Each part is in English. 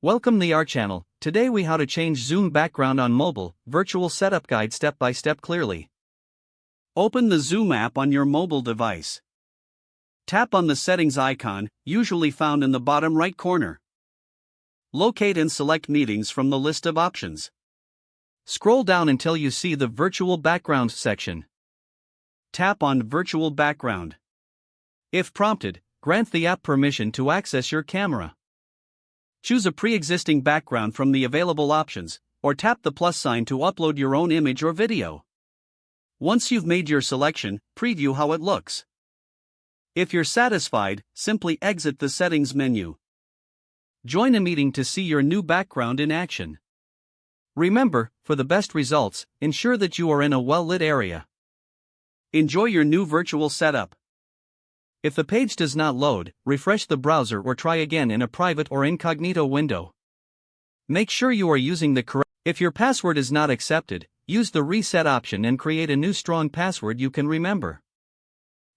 Welcome to our channel. Today we how to change Zoom background on mobile, virtual setup guide step by step clearly. Open the Zoom app on your mobile device. Tap on the settings icon, usually found in the bottom right corner. Locate and select meetings from the list of options. Scroll down until you see the virtual background section. Tap on virtual background. If prompted, grant the app permission to access your camera. Choose a pre-existing background from the available options, or tap the plus sign to upload your own image or video. Once you've made your selection, preview how it looks. If you're satisfied, simply exit the settings menu. Join a meeting to see your new background in action. Remember, for the best results, ensure that you are in a well-lit area. Enjoy your new virtual setup. If the page does not load, refresh the browser or try again in a private or incognito window. Make sure you are using the correct. If your password is not accepted, use the reset option and create a new strong password you can remember.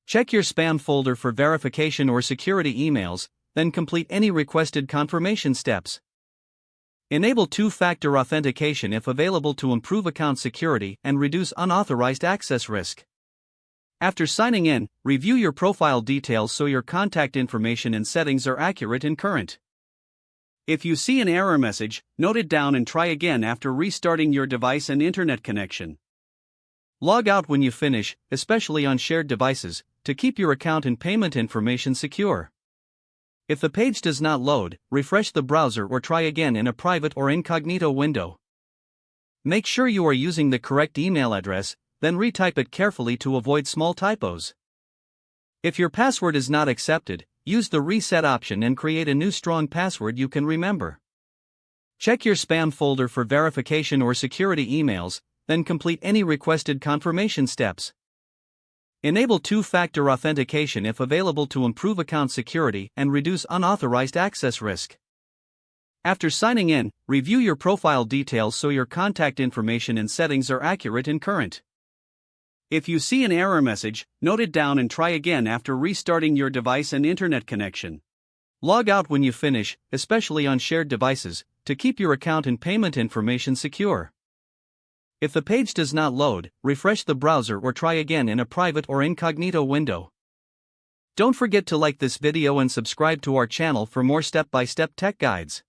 Check your spam folder for verification or security emails, then complete any requested confirmation steps. Enable two-factor authentication if available to improve account security and reduce unauthorized access risk. After signing in, review your profile details so your contact information and settings are accurate and current. If you see an error message, note it down and try again after restarting your device and internet connection. Log out when you finish, especially on shared devices, to keep your account and payment information secure. If the page does not load, refresh the browser or try again in a private or incognito window. Make sure you are using the correct email address, then retype it carefully to avoid small typos. If your password is not accepted, use the reset option and create a new strong password you can remember. Check your spam folder for verification or security emails, then complete any requested confirmation steps. Enable two-factor authentication if available to improve account security and reduce unauthorized access risk. After signing in, review your profile details so your contact information and settings are accurate and current. If you see an error message, note it down and try again after restarting your device and internet connection. Log out when you finish, especially on shared devices, to keep your account and payment information secure. If the page does not load, refresh the browser or try again in a private or incognito window. Don't forget to like this video and subscribe to our channel for more step-by-step tech guides.